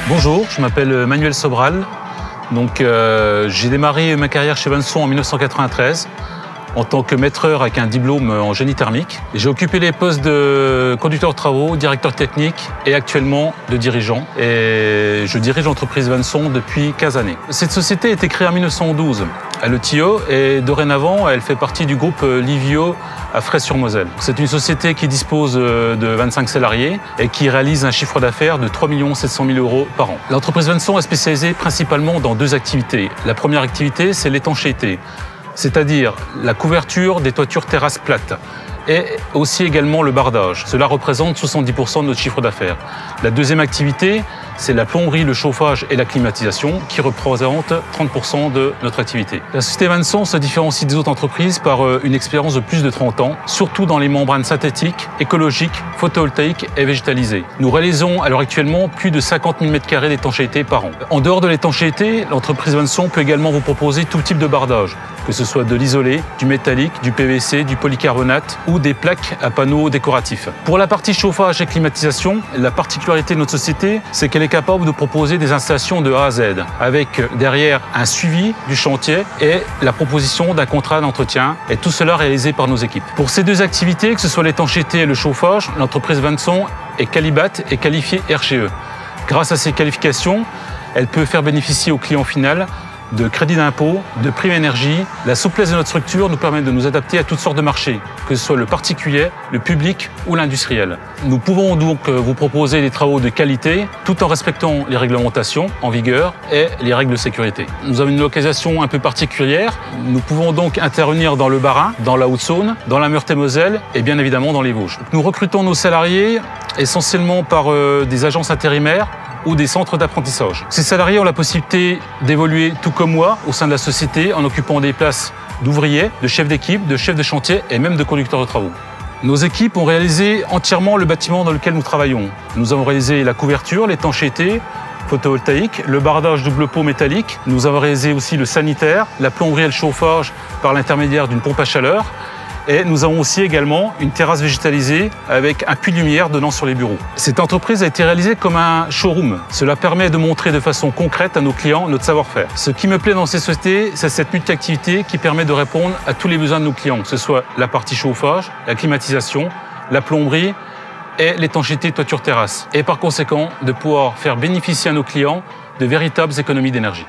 Bonjour, je m'appelle Manuel Sobral. J'ai démarré ma carrière chez Vanson en 1993 en tant que maîtreur avec un diplôme en génie thermique. J'ai occupé les postes de conducteur de travaux, directeur technique et actuellement de dirigeant. Et je dirige l'entreprise Vanson depuis 15 années. Cette société a été créée en 1912 à Le Tillot et dorénavant elle fait partie du groupe Livio à Fraize-sur-Moselle. C'est une société qui dispose de 25 salariés et qui réalise un chiffre d'affaires de 3 700 000 € par an. L'entreprise Vanson est spécialisée principalement dans deux activités. La première activité, c'est l'étanchéité, c'est-à-dire la couverture des toitures terrasses plates et aussi également le bardage. Cela représente 70% de notre chiffre d'affaires. La deuxième activité, c'est la plomberie, le chauffage et la climatisation qui représentent 30% de notre activité. La société Vanson se différencie des autres entreprises par une expérience de plus de 30 ans, surtout dans les membranes synthétiques, écologiques, photovoltaïques et végétalisées. Nous réalisons alors actuellement plus de 50 000 m² d'étanchéité par an. En dehors de l'étanchéité, l'entreprise Vanson peut également vous proposer tout type de bardage, que ce soit de l'isolé, du métallique, du PVC, du polycarbonate ou des plaques à panneaux décoratifs. Pour la partie chauffage et climatisation, la particularité de notre société, c'est qu'elle est capable de proposer des installations de A à Z, avec derrière un suivi du chantier et la proposition d'un contrat d'entretien, et tout cela réalisé par nos équipes. Pour ces deux activités, que ce soit l'étanchéité et le chauffage, l'entreprise Vanson est Qualibat et qualifiée RGE. Grâce à ces qualifications, elle peut faire bénéficier au client final de crédits d'impôt, de primes énergie. La souplesse de notre structure nous permet de nous adapter à toutes sortes de marchés, que ce soit le particulier, le public ou l'industriel. Nous pouvons donc vous proposer des travaux de qualité tout en respectant les réglementations en vigueur et les règles de sécurité. Nous avons une localisation un peu particulière. Nous pouvons donc intervenir dans le Bas-Rhin, dans la Haute-Saône, dans la Meurthe-et-Moselle et bien évidemment dans les Vosges. Nous recrutons nos salariés essentiellement par des agences intérimaires ou des centres d'apprentissage. Ces salariés ont la possibilité d'évoluer tout comme moi au sein de la société en occupant des places d'ouvriers, de chefs d'équipe, de chefs de chantier et même de conducteurs de travaux. Nos équipes ont réalisé entièrement le bâtiment dans lequel nous travaillons. Nous avons réalisé la couverture, l'étanchéité, photovoltaïque, le bardage double pot métallique. Nous avons réalisé aussi le sanitaire, la plomberie et le chauffage par l'intermédiaire d'une pompe à chaleur. Et nous avons aussi également une terrasse végétalisée avec un puits de lumière donnant sur les bureaux. Cette entreprise a été réalisée comme un showroom. Cela permet de montrer de façon concrète à nos clients notre savoir-faire. Ce qui me plaît dans ces sociétés, c'est cette multi-activité qui permet de répondre à tous les besoins de nos clients, que ce soit la partie chauffage, la climatisation, la plomberie et l'étanchéité toiture terrasse. Et par conséquent, de pouvoir faire bénéficier à nos clients de véritables économies d'énergie.